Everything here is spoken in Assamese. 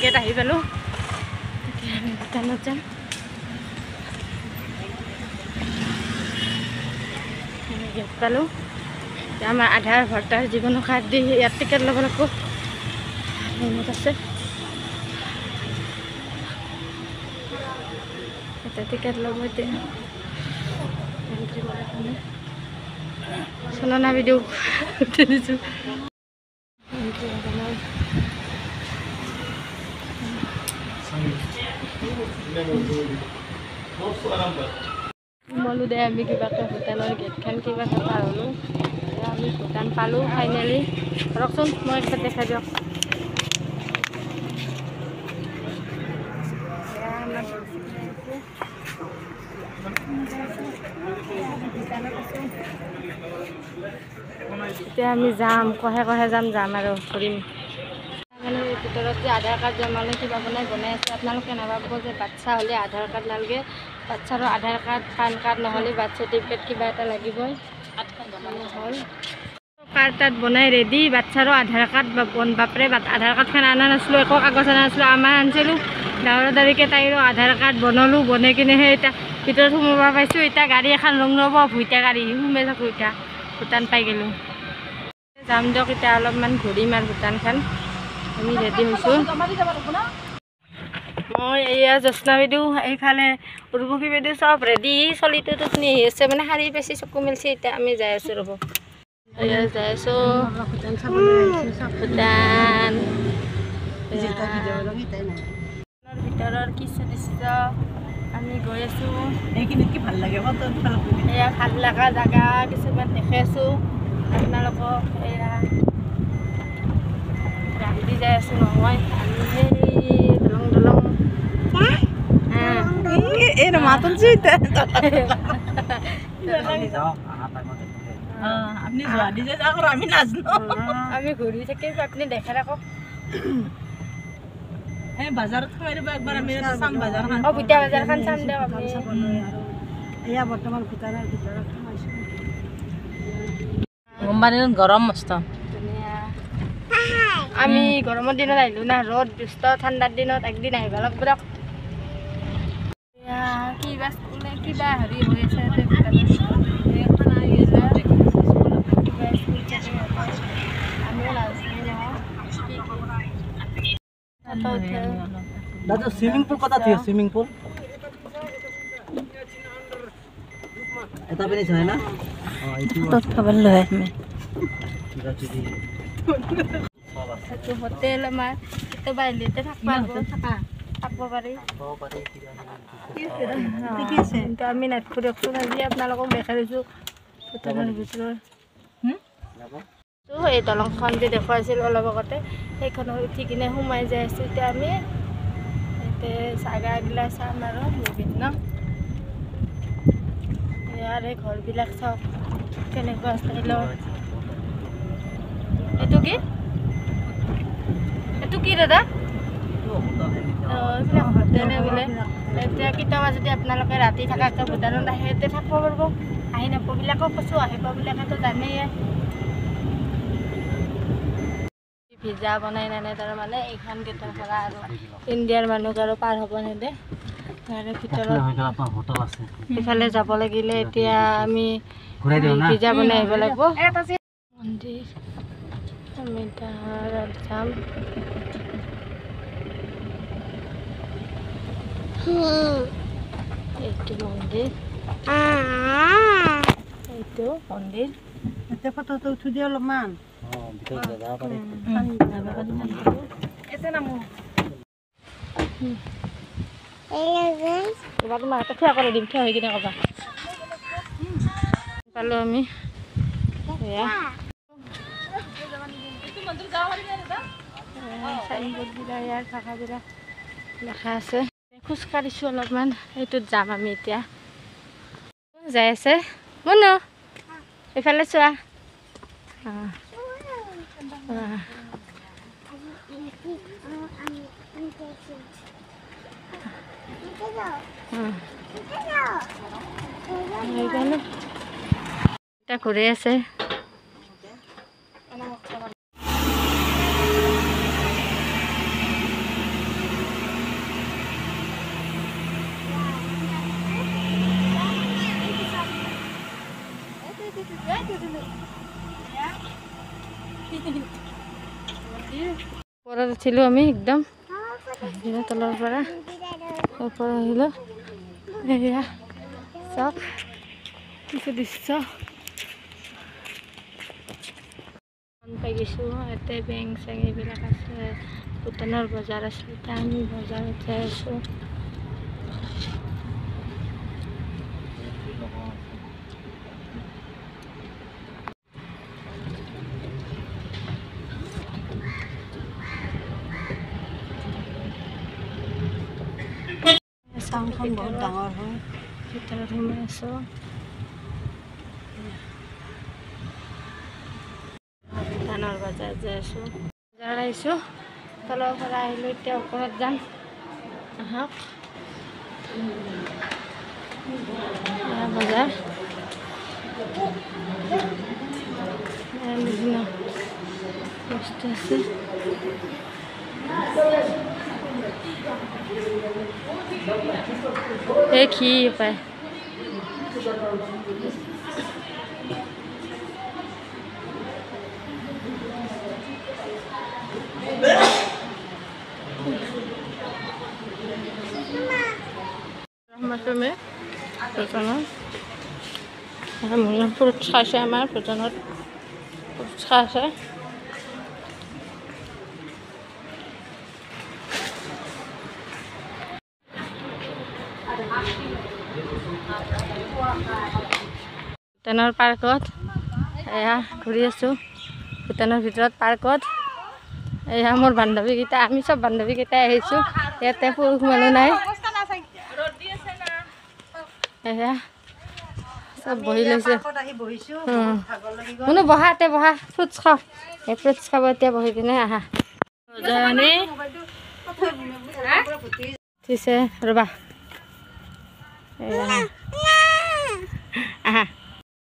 গেট আহি পালো ভূটানত যাম গেট পালো আমাৰ আধাৰ ভোটাৰ যিকোনো কাৰ্ড দি ইয়াত টিকেট ল'ব লাগিব লাইনত আছে এটা টিকেট ল'ব এতিয়া এন্ট্ৰি কৰাৰ কাৰণে চলনা ভিডিঅ' দিছোঁ এন্ট্ৰি সোমালো দে আমি কিবাকে ভূটানৰ গেটখন কিবাকে পাৰ হ'লোঁ আমি ভূটান পালোঁ ফাইনেলি ৰকচোন মই একবাৰ দেখাই দিয়ক এতিয়া আমি যাম কহে কহে যাম আৰু ঘূৰিম মানে ভিতৰত যে আধাৰ কাৰ্ড জমালে কিবা বনাই আছে আপোনালোকে নাভাবিব যে বাচ্চা হ'লে আধাৰ কাৰ্ড নালাগে বাচ্চাৰো আধাৰ কাৰ্ড পান কাৰ্ড নহ'লে বাৰ্থ চাৰ্টিফিকেট কিবা এটা লাগিবই হ'ল কাৰ্ড তাত বনাই ৰেডি বাচ্চাৰো আধাৰ কাৰ্ড বাপৰে আধাৰ কাৰ্ডখন অনা নাছিলোঁ একো কাগজ অনা নাছিলোঁ আমাৰ আনিছিলোঁ ডাঙৰ দাবীকে তাইৰো আধাৰ কাৰ্ড বনালোঁ বনাই কিনেহে এতিয়া ভিতৰত সোমাব পাইছোঁ এতিয়া গাড়ী এখন ৰং ল'ব ভুইটা গাড়ী সোমাই থাকোঁ এতিয়া ভূটান পাই গ'লোঁ যাম দিয়ক এতিয়া অলপমান ঘূৰিম আৰু ভূটানখন আমি ৰেডি হৈছোঁ মই এয়া জ্যোৎস্না বাইদেউ এইফালে উৰ্বশী বাইদেউ চব ৰেডি চলিটো টোপনি আহি আছে মানে শাৰী বেছি চকু মেলিছে এতিয়া আমি যাই আছোঁ ৰ'ব এয়া যাই আছোঁ ভূটান ভিতৰৰ কিছু দৃশ্য আমি গৈ আছোঁ এইখিনিত কি ভাল লাগে এয়া ভাল লগা জেগা কিছুমান দেখাই আছোঁ আপোনালোকক এয়া ৰান্ধি যাই আছোঁ নহয় আমি সেই দলং আমি ঘূৰি থাকিম আপুনি দেখাই ৰাখক বাজাৰত ভূটা বাজাৰখন চাম দিয়ক আপুনি এয়া বৰ্তমান ভূটানৰ ভিতৰত গৰমৰ দিনত গৰম মস্ত আমি গৰমৰ দিনত আহিলোঁ না ৰ'দ ব্যস্ত ঠাণ্ডাৰ দিনত একদিন আহিব লাগিব দিয়ক কিবা হেৰি হৈ আছে दादा स्विमिंग पूल कता थियो स्विमिंग पूल एता पनि छैन खबर ल है तो होटल मा तो बाइलेते থাকব পাৰি ঠিক আছে তো আমি নাট ফুৰিছো আজি আপোনালোকক দেখাই দিছোঁ ভূটানৰ ভিতৰত তো এই দলংখন যে দেখুৱাইছিল অলপ আগতে সেইখনত উঠি কিনে সোমাই যাই আছোঁ এতিয়া আমি এতে জাগাগিলা চাম আৰু বিভিন্ন ইয়াৰে ঘৰবিলাক চাওক কেনেকুৱা ষ্টাইলৰ এইটো কি দাদা হোটেলে বোলে এতিয়া কেতিয়াবা যদি আপোনালোকে ৰাতি থকাকৈ ভূটানত আহে এতিয়া থাকিব পাৰিব আহি নাপাবিলাকক কৈছোঁ আহিববিলাকেতো জানেই ভিজা বনাই নানে তাৰমানে এইখন গেটৰ পৰা আৰু ইণ্ডিয়াৰ মানুহক আৰু পাৰ হ'ব নেদে তাৰে ভিতৰত ইফালে যাব লাগিলে এতিয়া আমি ভিজা বনাই আহিব লাগিব মন্দিৰ আমি তাত যাম এইটো মন্দিৰ এতিয়া ফটোটো উঠি দিয়া অলপমান তোমাৰ হাতত থিয় কৰি দিম থিয় হৈ কিনে ক'বা পালোঁ আমি চাইনবোৰ্ডবিলাক ইয়াৰ ভাষাবিলাক লেখা আছে খোজকাঢ়িছোঁ অলপমান এইটোত যাম আমি এতিয়া যাই আছে মনো এইফালে চোৱা এটা ঘূৰি আছে ওপৰত উঠিলোঁ আমি একদম তলৰ পৰা ওপৰত আহিলোঁ এয়া চাওক কিছু দৃশ্য পাই গৈছোঁ ইয়াতে বেংক চেংক এইবিলাক আছে ভূটানৰ বজাৰ আছে এতিয়া আমি বজাৰত যাই আছোঁ টাউনখন বহুত ডাঙৰ হয় ভিতৰত সোমাই আছোঁ ধানৰ বজাৰ যাই আছোঁ বজাৰত আহিছোঁ তলৰ পৰা আহিলোঁ এতিয়া ওপৰত যাম আহক বজাৰ বিভিন্ন বস্তু আছে এই কি পায় ফ্ৰুটছ খাইছে আমাৰ ভূটানত ফ্ৰুটছ খাইছে ভূটানৰ পাৰ্কত এয়া ঘূৰি আছোঁ ভূটানৰ ভিতৰত পাৰ্কত এয়া মোৰ বান্ধৱীকেইটা আমি চব বান্ধৱীকেইটাই আহিছোঁ ইয়াতে পুৰুষ মানুহ নাই এয়া চব বহি লৈছে কোনো বহা এতে বহা ফ্ৰুটছ খাওঁ এই ফ্ৰুটছ খাব এতিয়া বহি কিনে আহা ঠিক আছে ৰ'বা আহা